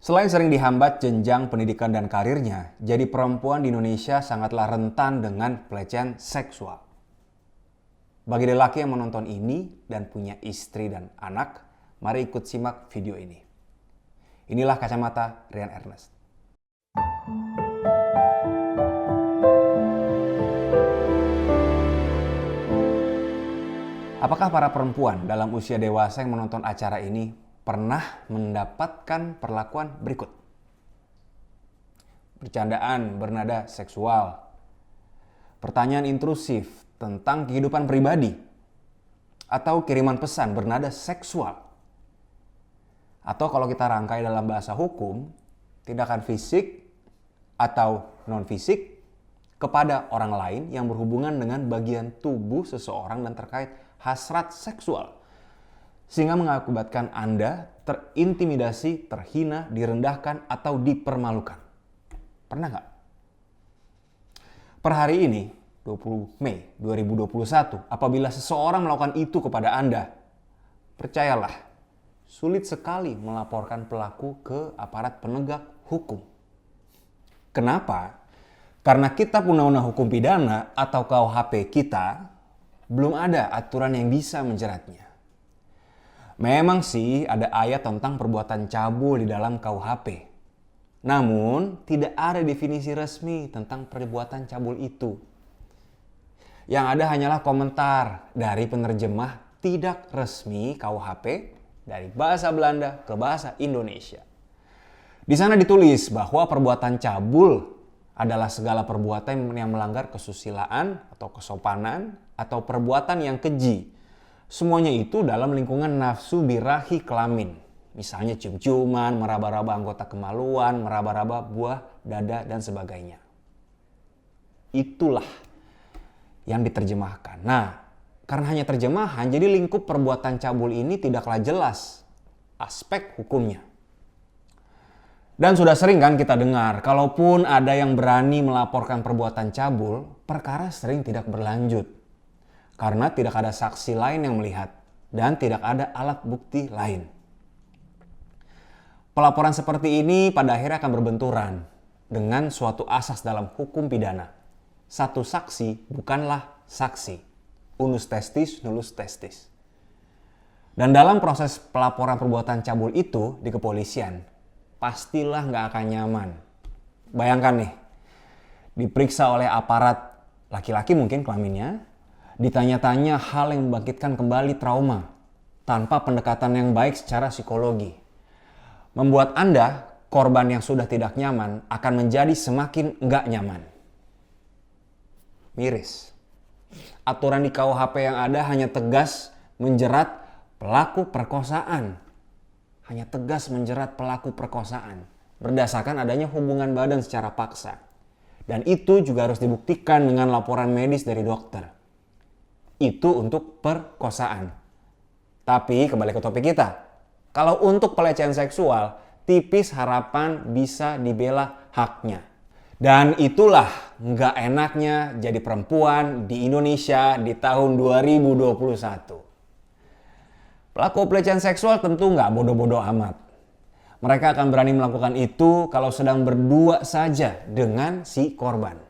Selain sering dihambat jenjang pendidikan dan karirnya, jadi perempuan di Indonesia sangatlah rentan dengan pelecehan seksual. Bagi lelaki yang menonton ini dan punya istri dan anak, mari ikut simak video ini. Inilah kacamata Rian Ernest. Apakah para perempuan dalam usia dewasa yang menonton acara ini pernah mendapatkan perlakuan berikut? Bercandaan bernada seksual, pertanyaan intrusif tentang kehidupan pribadi, atau kiriman pesan bernada seksual. Atau kalau kita rangkai dalam bahasa hukum, tindakan fisik atau non-fisik kepada orang lain yang berhubungan dengan bagian tubuh seseorang dan terkait hasrat seksual, sehingga mengakibatkan Anda terintimidasi, terhina, direndahkan, atau dipermalukan. Pernah nggak? Per hari ini, 20 Mei 2021, apabila seseorang melakukan itu kepada Anda, percayalah, sulit sekali melaporkan pelaku ke aparat penegak hukum. Kenapa? Karena kitab undang-undang hukum pidana atau KUHP kita belum ada aturan yang bisa menjeratnya. Memang sih ada ayat tentang perbuatan cabul di dalam KUHP. Namun tidak ada definisi resmi tentang perbuatan cabul itu. Yang ada hanyalah komentar dari penerjemah tidak resmi KUHP dari bahasa Belanda ke bahasa Indonesia. Di sana ditulis bahwa perbuatan cabul adalah segala perbuatan yang melanggar kesusilaan atau kesopanan atau perbuatan yang keji. Semuanya itu dalam lingkungan nafsu birahi kelamin. Misalnya cium-ciuman, meraba-raba anggota kemaluan, meraba-raba buah dada dan sebagainya. Itulah yang diterjemahkan. Nah, karena hanya terjemahan, jadi lingkup perbuatan cabul ini tidaklah jelas aspek hukumnya. Dan sudah sering kan kita dengar, kalaupun ada yang berani melaporkan perbuatan cabul, perkara sering tidak berlanjut. Karena tidak ada saksi lain yang melihat dan tidak ada alat bukti lain. Pelaporan seperti ini pada akhirnya akan berbenturan dengan suatu asas dalam hukum pidana. Satu saksi bukanlah saksi. Unus testis, nullus testis. Dan dalam proses pelaporan perbuatan cabul itu di kepolisian, pastilah nggak akan nyaman. Bayangkan nih, diperiksa oleh aparat laki-laki mungkin kelaminnya, ditanya-tanya hal yang membangkitkan kembali trauma tanpa pendekatan yang baik secara psikologi. Membuat Anda, korban yang sudah tidak nyaman, akan menjadi semakin nggak nyaman. Miris. Aturan di KUHP yang ada hanya tegas menjerat pelaku perkosaan. Hanya tegas menjerat pelaku perkosaan berdasarkan adanya hubungan badan secara paksa. Dan itu juga harus dibuktikan dengan laporan medis dari dokter. Itu untuk perkosaan. Tapi kembali ke topik kita. Kalau untuk pelecehan seksual, tipis harapan bisa dibela haknya. Dan itulah nggak enaknya jadi perempuan di Indonesia di tahun 2021. Pelaku pelecehan seksual tentu nggak bodoh-bodoh amat. Mereka akan berani melakukan itu kalau sedang berdua saja dengan si korban.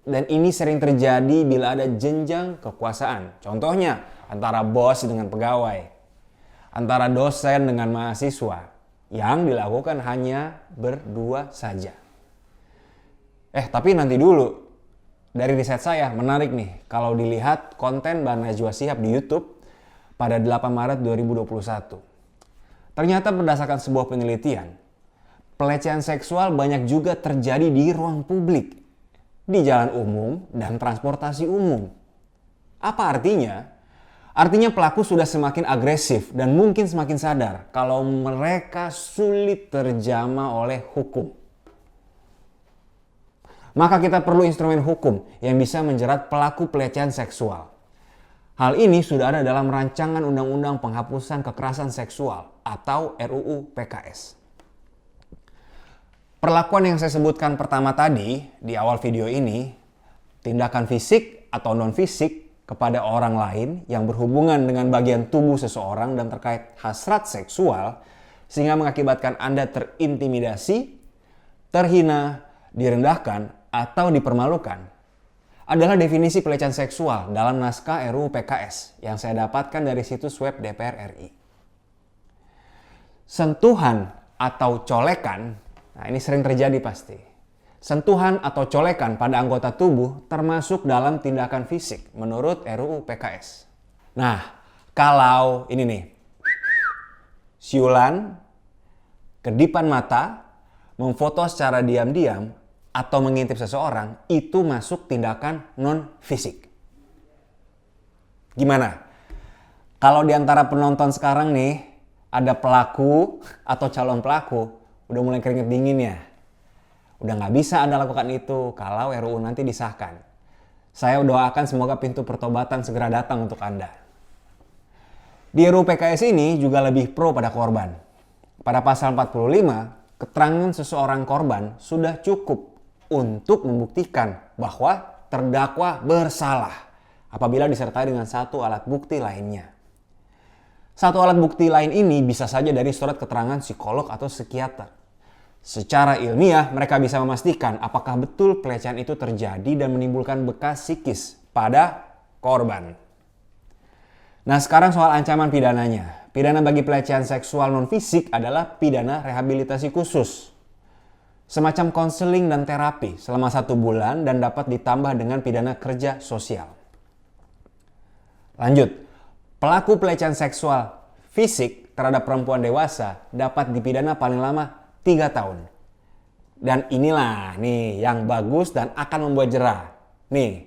Dan ini sering terjadi bila ada jenjang kekuasaan. Contohnya antara bos dengan pegawai, antara dosen dengan mahasiswa, yang dilakukan hanya berdua saja. Tapi nanti dulu. Dari riset saya menarik nih kalau dilihat konten Mbak Najwa Shihab di YouTube pada 8 Maret 2021. Ternyata berdasarkan sebuah penelitian, pelecehan seksual banyak juga terjadi di ruang publik, di jalan umum dan transportasi umum. Apa artinya? Artinya pelaku sudah semakin agresif dan mungkin semakin sadar kalau mereka sulit terjamah oleh hukum. Maka kita perlu instrumen hukum yang bisa menjerat pelaku pelecehan seksual. Hal ini sudah ada dalam rancangan Undang-Undang Penghapusan Kekerasan Seksual atau RUU PKS. Perlakuan yang saya sebutkan pertama tadi di awal video ini, tindakan fisik atau non-fisik kepada orang lain yang berhubungan dengan bagian tubuh seseorang dan terkait hasrat seksual, sehingga mengakibatkan Anda terintimidasi, terhina, direndahkan, atau dipermalukan adalah definisi pelecehan seksual dalam naskah RUU PKS yang saya dapatkan dari situs web DPR RI. Sentuhan atau colekan, nah ini sering terjadi pasti. Sentuhan atau colekan pada anggota tubuh termasuk dalam tindakan fisik menurut RUU PKS. Nah, kalau ini nih, siulan, kedipan mata, memfoto secara diam-diam, atau mengintip seseorang, itu masuk tindakan non-fisik. Gimana? Kalau di antara penonton sekarang nih, ada pelaku atau calon pelaku, udah mulai keringet dingin ya? Udah nggak bisa Anda lakukan itu kalau RUU nanti disahkan. Saya doakan semoga pintu pertobatan segera datang untuk Anda. Di RUU PKS ini juga lebih pro pada korban. Pada pasal 45, keterangan seseorang korban sudah cukup untuk membuktikan bahwa terdakwa bersalah apabila disertai dengan satu alat bukti lainnya. Satu alat bukti lain ini bisa saja dari surat keterangan psikolog atau psikiater. Secara ilmiah mereka bisa memastikan apakah betul pelecehan itu terjadi dan menimbulkan bekas psikis pada korban. Nah, sekarang soal ancaman pidananya. Pidana bagi pelecehan seksual non-fisik adalah pidana rehabilitasi khusus. Semacam konseling dan terapi selama 1 bulan dan dapat ditambah dengan pidana kerja sosial. Lanjut, pelaku pelecehan seksual fisik terhadap perempuan dewasa dapat dipidana paling lama 3 tahun. Dan inilah nih yang bagus dan akan membuat jerah. Nih,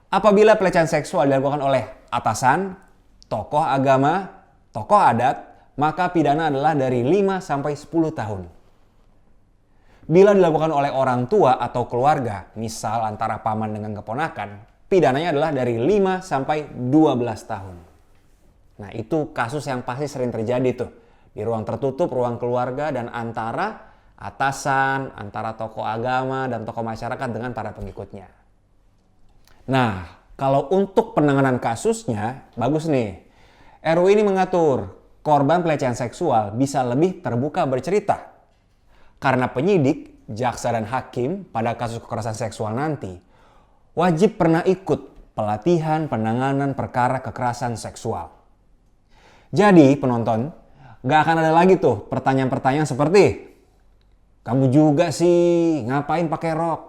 apabila pelecehan seksual dilakukan oleh atasan, tokoh agama, tokoh adat, maka pidana adalah dari 5 sampai 10 tahun. Bila dilakukan oleh orang tua atau keluarga, misal antara paman dengan keponakan, pidananya adalah dari 5 sampai 12 tahun. Nah, itu kasus yang pasti sering terjadi tuh. Di ruang tertutup, ruang keluarga, dan antara atasan, antara tokoh agama dan tokoh masyarakat dengan para pengikutnya. Nah, kalau untuk penanganan kasusnya, bagus nih. RUU ini mengatur korban pelecehan seksual bisa lebih terbuka bercerita. Karena penyidik, jaksa dan hakim pada kasus kekerasan seksual nanti wajib pernah ikut pelatihan penanganan perkara kekerasan seksual. Jadi penonton, gak akan ada lagi tuh pertanyaan-pertanyaan seperti, kamu juga sih ngapain pakai rok?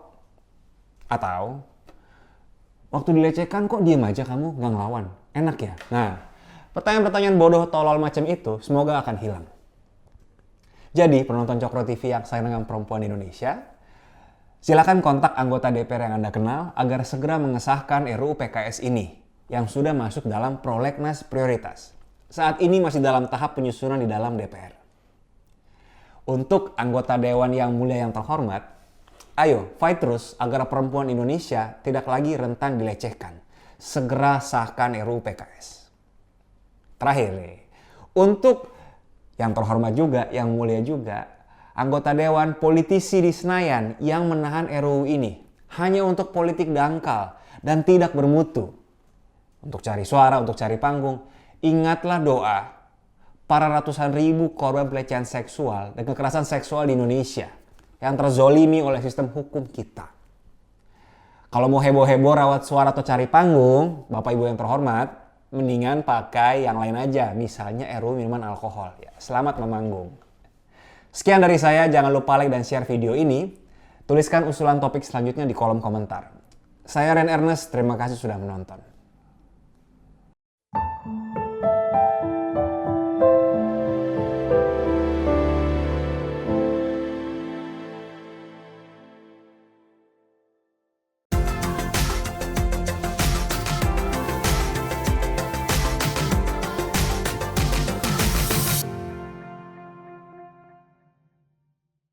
Atau, waktu dilecehkan kok diem aja kamu gak ngelawan? Enak ya? Nah, pertanyaan-pertanyaan bodoh tolol macam itu semoga akan hilang. Jadi penonton Cokro TV yang sayang dengan perempuan di Indonesia, silakan kontak anggota DPR yang Anda kenal agar segera mengesahkan RUU PKS ini yang sudah masuk dalam prolegnas prioritas. Saat ini masih dalam tahap penyusunan di dalam DPR. Untuk anggota Dewan yang mulia yang terhormat, ayo fight terus agar perempuan Indonesia tidak lagi rentan dilecehkan. Segera sahkan RUU PKS. Terakhir nih, untuk yang terhormat juga, yang mulia juga, anggota Dewan politisi di Senayan yang menahan RUU ini hanya untuk politik dangkal dan tidak bermutu. Untuk cari suara, untuk cari panggung, ingatlah doa para ratusan ribu korban pelecehan seksual dan kekerasan seksual di Indonesia yang terzolimi oleh sistem hukum kita. Kalau mau heboh-heboh rawat suara atau cari panggung, Bapak Ibu yang terhormat, mendingan pakai yang lain aja, misalnya RUU minuman alkohol. Ya, selamat memanggung. Sekian dari saya, jangan lupa like dan share video ini. Tuliskan usulan topik selanjutnya di kolom komentar. Saya Ren Ernest, terima kasih sudah menonton.